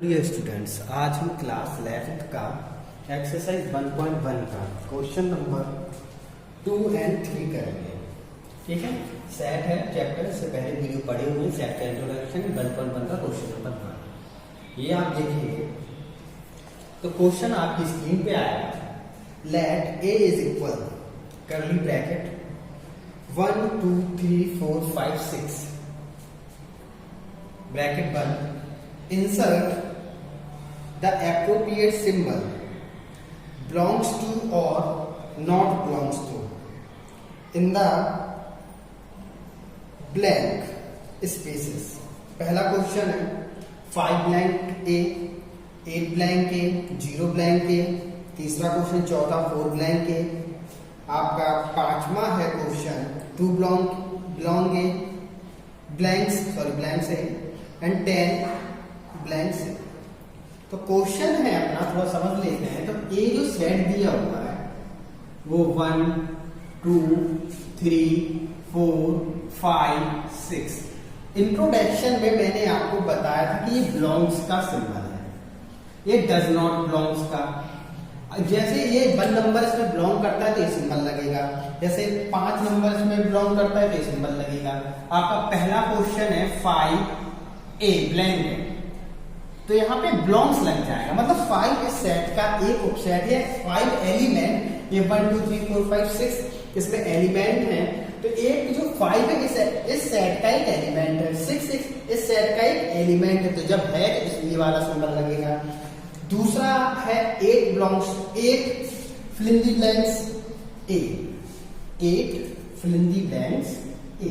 Dear students, आज हम class 11th का एक्सरसाइज 1.1 का क्वेश्चन नंबर 2 and 3 करेंगे। ठीक है, सेट है चैप्टर से पहले वीडियो पढ़े हुए, सेट का इंट्रोडक्शन 1.1 का क्वेश्चन नंबर 1 ये आप देखिए। तो क्वेश्चन आपकी स्क्रीन पे आया, let A is equal curly bracket 1 2 3 4 5 6 bracket बंद, insert the appropriate symbol belongs to or not belongs to in the blank spaces। पहला क्वेश्चन है 5 blank A, 8 blank A, 0 blank A। तीसरा क्वेश्चन चौथा 4 blank A। आपका पांचवा है question 2 belong A, blanks A and 10 blanks है। तो question है अपना, थोड़ा समझ लेते हैं। तो ए जो सेट दिया हुआ है वो 1 2 3 4 5 6। इंट्रोडक्शन में मैंने आपको बताया था कि ये बिलोंग्स का सिंबल है, ये डज नॉट बिलोंग्स का। जैसे ये 1 नंबर इसमें बिलोंग करता है तो ये सिंबल लगेगा, जैसे 5 नंबर इसमें बिलोंग करता है तो ये सिंबल लगेगा। आपका पहला क्वेश्चन है 5 A ब्लैंक है, तो यहाँ पे बिलोंग्स लग जाएगा, मतलब 5 इस सेट का एक उपसेट है। 5 एलिमेंट, ये 1 2 3 4 5 6 इसमें एलिमेंट है, तो एक जो 5 है इस सेट का एक एलिमेंट है, 6 इस सेट का एक एलिमेंट है। तो जब है तो इसलिए वाला सिंबल लगेगा। दूसरा है 8 belongs, 8 fill in the blanks A, 8 fill in the blanks A।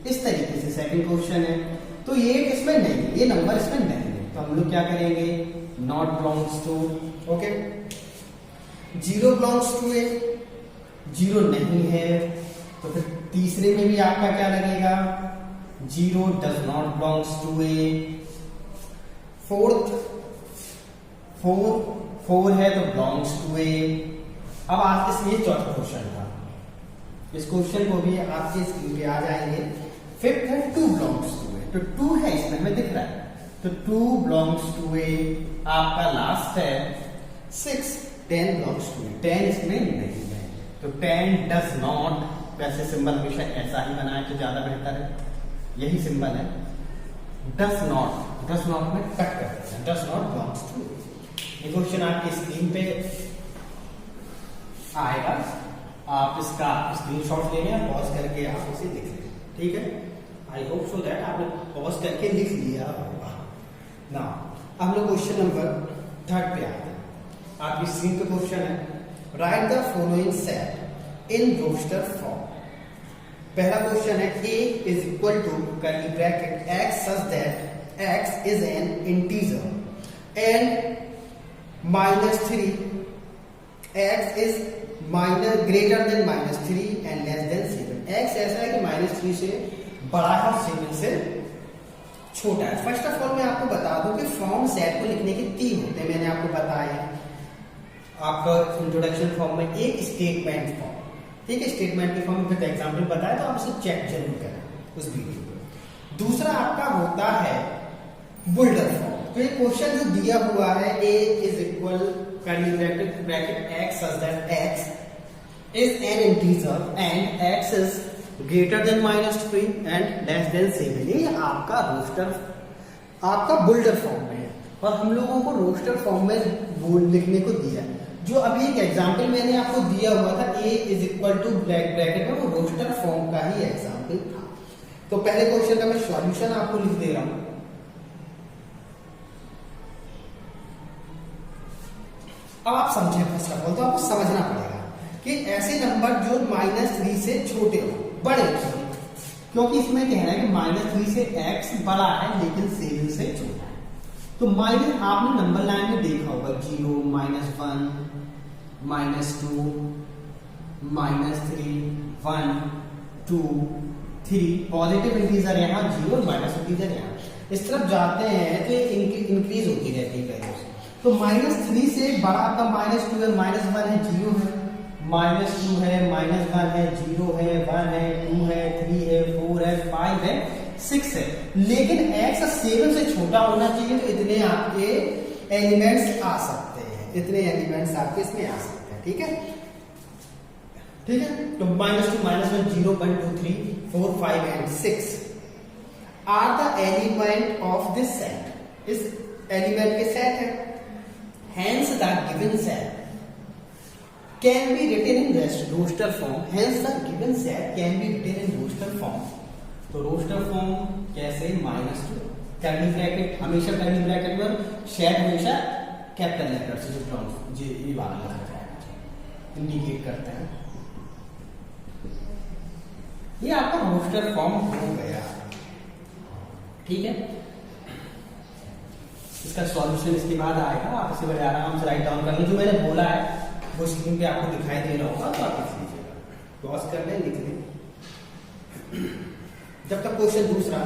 इस तरीके से सेकंड क्वेश्चन है। तो ये इसमें नहीं है, ये नंबर इसमें नहीं है, तो हम लोग क्या करेंगे, not belongs to. Okay, 0 belongs to A, 0 नहीं है, तो फिर तीसरे में भी आपका क्या लगेगा, 0 does not belongs to A. Fourth 4 है तो बिलोंग्स टू ए। अब आज इसलिए चौथा क्वेश्चन था, इस क्वेश्चन को भी आपके स्क्रीन पे आ जाएंगे। फिफ्थ है 2 बिलोंग्स टू ए, तो 2 है इसमें हमें दिख रहा है, तो 2 बिलोंग्स टू ए। आपका लास्ट है 6 10 बिलोंग्स टू ए, 10 इसमें नहीं है, तो 10 डज नॉट। वैसे सिंबल हमेशा ऐसा ही बनाए तो ज्यादा बेहतर है, यही सिंबल है। डज नॉट में कट करते हैं, डज नॉट बिलोंग्स टू ए। ये क्वेश्चन आपकी स्क्रीन पे आएगा, आप इसका स्क्रीनशॉट ले लें, पॉज करके आप इसे लिख लें। ठीक है, आई होप सो दैट आपने पॉज करके लिख लिया होगा ना। हम लोग क्वेश्चन नंबर 3 पे आते हैं। आपकी स्क्रीन पे क्वेश्चन है, write the following set in roster form. पहला क्वेश्चन है A is equal to curly bracket X such that X is an integer and -3 X is greater than -3 and less than 7। X ऐसा है कि -3 से बड़ा है और 7 से छोटा है। फर्स्ट ऑफ ऑल मैं आपको बता दूं कि फॉर्म सेट को लिखने के 3 होते हैं, मैंने आपको बताया आपका इंट्रोडक्शन फॉर्म में। एक स्टेटमेंट फॉर्म, ठीक है, स्टेटमेंट के फॉर्म में एग्जांपल बताया, तो आप उसे चेक जरूर करें उस वीडियो को। दूसरा आपका होता है बुल्डर फॉर्म। तो ये क्वेश्चन जो दिया हुआ है, A is equal curly bracket X such that X is an integer and X is greater than -3 and less than 7। ये आपका रोस्टर, आपका बुल्डर फॉर्म में है, और हम लोगों को रोस्टर फॉर्म में लिखने को दिया है। जो अभी एक एग्जांपल मैंने आपको दिया हुआ था, A is equal to bracket में, वो रोस्टर फॉर्म का ही एग्जांपल था। तो पहले क्वेश्चन का मैं सॉल्यूशन आपको लिख दे रहा हूं। अब आप समझे, फर्स्ट ऑफ ऑल तो आपको समझना पड़ेगा कि ऐसे नंबर जो -3 से छोटे हो, बड़े हो, क्योंकि इसमें कहना है कि -3 से X बड़ा है लेकिन 7 से छोटा है। तो माइनस आपने नंबर लाइन में देखा होगा, 0 -1 -2 -3 1 2 3। पॉजिटिव इंटीजर यहाँ 0, माइनस इंटीजर यहाँ। इस तरफ जाते हैं तो इंक्रीज होती रहती है वैल्यूज। तो -3 से बड़ा आपका -2 है, -1 है, 0 है, -2 है, -1 है, 0 है, 1 है, 2 है, 3 है, 4 है, 5 है, 6 है, लेकिन x 7 से छोटा होना चाहिए, तो इतने आपके एलिमेंट्स आ सकते हैं, इतने एलिमेंट्स आपके इसमें आ सकते हैं। ठीक है, ठीक है। तो -2 -1 0 1 2 3 4 5 and 6 are the element of this set, इस एलिमेंट के सेट है। Hence the given set can be written in roster form. Hence the given set can be written in roster form. तो roster form कैसे? -2 curly bracket, हमेशा curly bracket में, set हमेशा capital letter से जो terms ये वाला लिखा जाएगा, इंडिकेट करते हैं। ये आपका रोस्टर फॉर्म हो गया। ठीक है, इसका सॉल्यूशन इसके बाद आएगा, आप इसे बड़े आराम से राइट डाउन कर लें। जो मैंने बोला है वो स्क्रीन पे आपको दिखाई दे रहा होगा, तो आप लिख लीजिएगा, पॉज कर लें, लिख लें। जब तक क्वेश्चन दूसरा,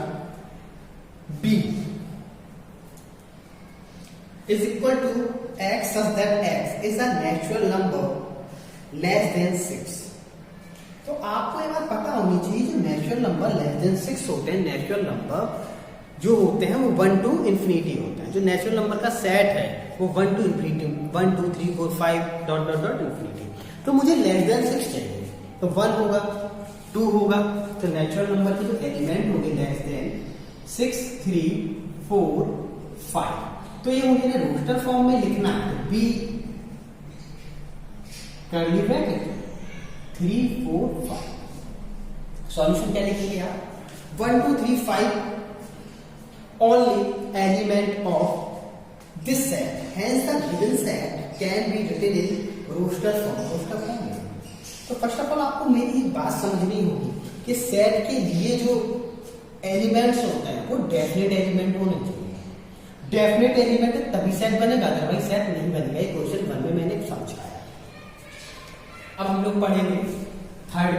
B is equal to X such that X is a natural number less than 6। तो आपको ये बात पता होनी चाहिए, जो नेचुरल नंबर लेस देन 6 होते हैं, नेचुरल नंबर जो होते हैं वो 1 to infinity होते हैं। जो नेचुरल नंबर का सेट है वो 1 to infinity, 1 2 3 4 5 dot dot dot infinity. तो मुझे लेस देन 6 चाहिए, तो 1 होगा, 2 होगा, तो नेचुरल नंबर की जो एलिमेंट होगी लेस देन 6 3 4 5। तो ये मुझे रोस्टर फॉर्म में लिखना है, बी कर्ली ब्रैकेट 3 4 5। सॉल्यूशन क्या लिखेंगे आप? 1 2 3 5 only element of this set, hence the given set can be written in roster form. roster form में तो फर्स्ट ऑफ ऑल आपको मेरी एक बात समझनी होगी कि सेट के लिए जो एलिमेंट्स होते हैं वो डेफिनेट एलिमेंट होने चाहिए। डेफिनेट एलिमेंट तभी सेट बनेगा, अदरवाइज सेट नहीं बनेगा। ये क्वेश्चन 1 में मैंने समझाया। अब हम लोग पढ़ेंगे थर्ड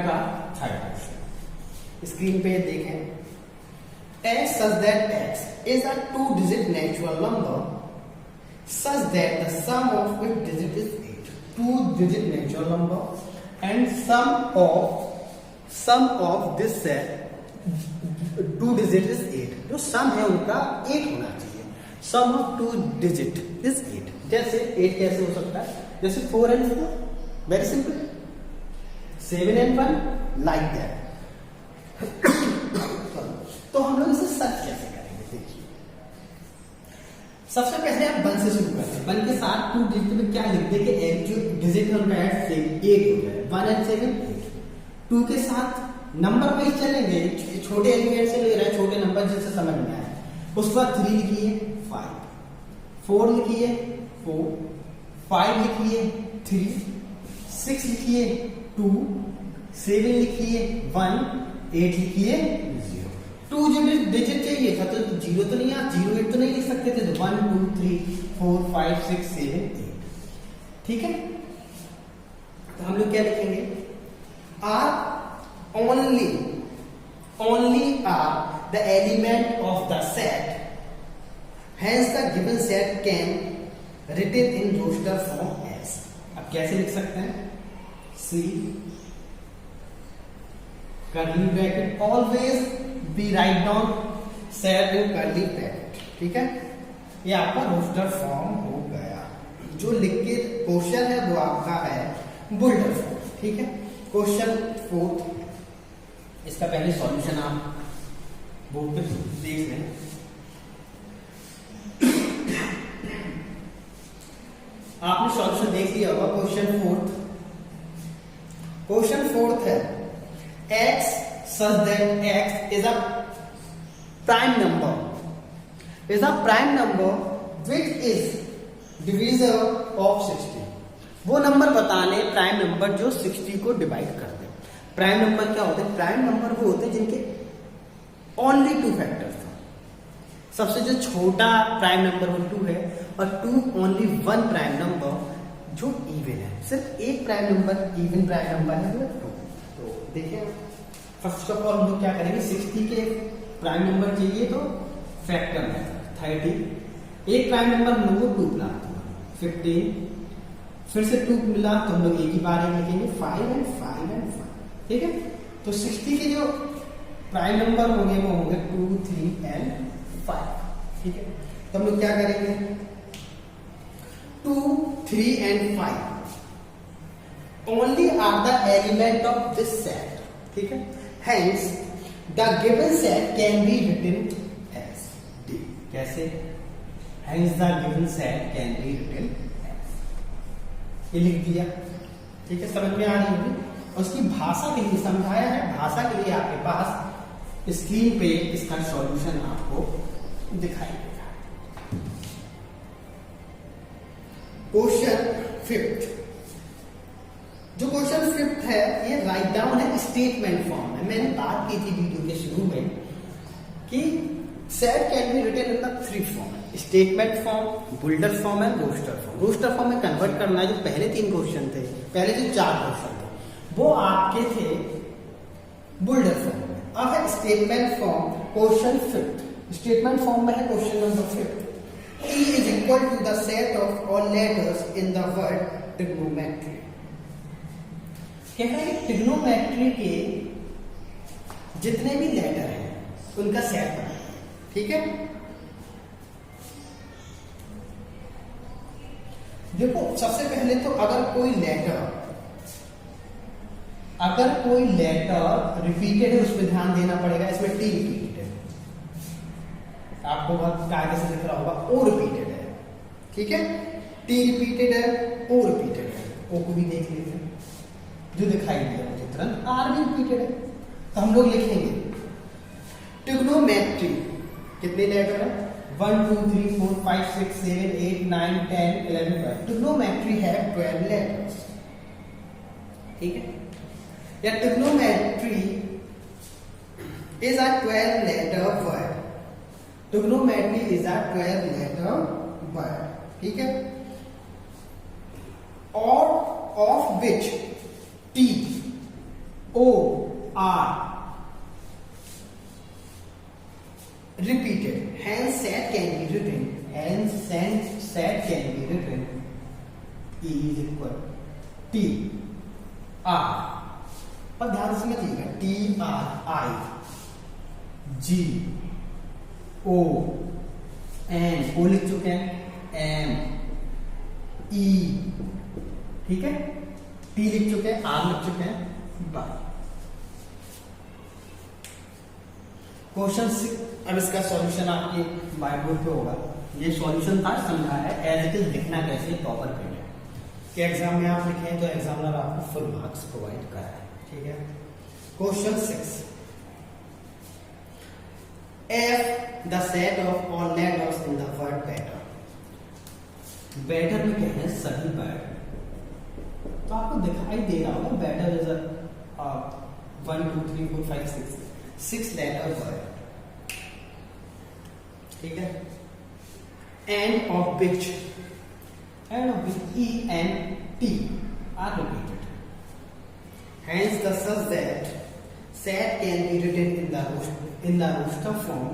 क्वेश्चन। स्क्रीन पे देखें, x such that x is a 2-digit natural number such that the sum of its digit is 8. 2-digit natural number and sum of this set 2 digit is 8. जो sum है उनका 8 होना चाहिए। sum of 2 digit is 8। जैसे 8 कैसे हो सकता है? जैसे 4 and 4, very simple, 7 and 1, like that। तो हम लोग इसे सर्च कैसे करेंगे? देखिए, सबसे पहले आप 1 से शुरू करते हैं। 1 के साथ 2 डिजिट में क्या लिख देंगे? एक जो डिजिट है उनका ऐड सेम 8 हो जाए, 1 and 7 8। 2 के साथ नंबर वाइज चलेंगे, छोटे एलिमेंट से ले रहे हैं, छोटे नंबर जिससे समझ में आए। उसके बाद 3 लिखिए 5, 4 लिखिए 4, 5 लिखिए 3, 6 लिखिए 2, 7 लिखिए 1, 8 लिखिए 0। 2 डिजिट चाहिए था, तो 0 तो नहीं, आप 0 8 तो नहीं लिख सकते थे, तो 1 2 3 4 5 6 7 8। ठीक है, तो हम लोग क्या लिखेंगे? Are only are the element of the set, hence the given set can written in roster form as. अब कैसे लिख सकते हैं? See curly bracket, always be write down set in curly bracket. ठीक है, ये आपका रोस्टर फॉर्म हो गया। जो लिख के क्वेश्चन है वो आपका है बुल्डर फॉर्म। ठीक है, क्वेश्चन 4, इसका पहले सॉल्यूशन आप बोर्ड पे देख लें। आपने सॉल्यूशन देख लिया होगा। क्वेश्चन 4 है, x such that x is a prime number which is divisor of 60। वो नंबर बताने प्राइम नंबर जो 60 को डिवाइड कर दे। प्राइम नंबर क्या होते हैं? प्राइम नंबर वो होते हैं जिनके ओनली 2 फैक्टर्स हैं। सबसे जो छोटा प्राइम नंबर वो 2 है, और 2 ओनली 1 प्राइम नंबर जो इवन है। सिर्फ एक prime number even prime number है, वो 2। तो देखिए, फर्स्ट ऑफ ऑल हम लोग क्या करेंगे? 60 के प्राइम नंबर चाहिए तो फैक्टर मेथड 30। एक प्राइम नंबर हम लोग को 2 मिला, 15, फिर से 2 मिला तो हम लोग एक ही बार लिखेंगे 5 and 5 and 5। ठीक है, तो 60 के जो प्राइम नंबर होंगे वो होंगे 2, 3 एंड 5। ठीक है, तो हम लोग क्या करेंगे, 2, 3 and 5 only are the element of this set. ठीक है, hence the given set can be written as D. कैसे, hence the given set can be written as, ये लिख दिया। ठीक है, समझ में आ रही होगी। उसकी भाषा के लिए समझाया है, भाषा के लिए आपके पास स्क्रीन पे इसका सॉल्यूशन आपको दिखाई देगा। क्वेश्चन 5, जो क्वेश्चन 5 है ये राइट डाउन है, स्टेटमेंट फॉर्म है। मैंने बात की थी वीडियो के शुरू में कि set can be written in the 3 form, statement form, builder form and roster form. Roster form में कन्वर्ट करना है, जो पहले 3 क्वेश्चन थे, पहले जो 4 क्वेश्चन थे वो आपके थे बुल्डर फॉर्म में। अब है statement form, question 5 statement form में है। Question number 5, E is equal to the set of all letters in the word trigonometry। कह रहा है कि ट्रिग्नोमेट्री के जितने भी लेटर हैं उनका सेट बना। ठीक है, देखो सबसे पहले तो अगर कोई लेटर रिपीटेड है उसमें ध्यान देना पड़ेगा। इसमें टी रिपीटेड है, आपको बहुत कायदे से दिख रहा होगा, ओ रिपीटेड है। ठीक है, टी रिपीटेड है, ओ रिपीटेड है, ओ को भी देख लेते हैं जो दिखाई दिया मुझे तुरंत, आर भी रिपीटेड है। तो हम लोग लिखेंगे ट्रिग्नोमेट्री, कितने लेटर है, 1, 2, 3, 4, 5, 6, 7, 8, 9, 10, 11, 12। ट्रिग्नोमेट्री है 12 लेटर्स। ठीक है, या trigonometry is a 12 letter word। Trigonometry is a 12 letter word। ठीक है, और of which T, O, R repeated, hence set can be written, set can be written E is equal T R, पर ध्यान से समझिएगा, T R I G O N, O लिख चुके हैं, M E, ठीक है, T लिख चुके हैं, R लिख चुके हैं, बाय। क्वेश्चन 6, अब इसका सॉल्यूशन आपके व्हाइट बोर्ड पे होगा। ये सॉल्यूशन था, समझा है, एज इट इज लिखना कैसे प्रॉपर पेज है कि एग्जाम में आप लिखें तो एग्जामिनर आपको फुल मार्क्स प्रोवाइड कराए। ठीक है, question 6, F the set of all letters in the word better। Better में कहते हैं सभी वर्ड, तो आपको दिखाई दे रहा होगा बेटर इज 1, 2, 3, 4, 5, 6 लेटर वर्ड। ठीक है, and of which E and T are repeated, hence the such that set can be written in the roster form।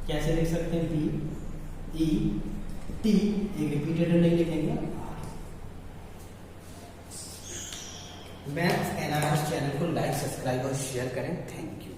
कैसे लिख सकते हैं, B E T, एक रिपीटेड नहीं लिखेंगे। मैथ्स एनालिसिस चैनल को लाइक, सब्सक्राइब और शेयर करें। Thank you.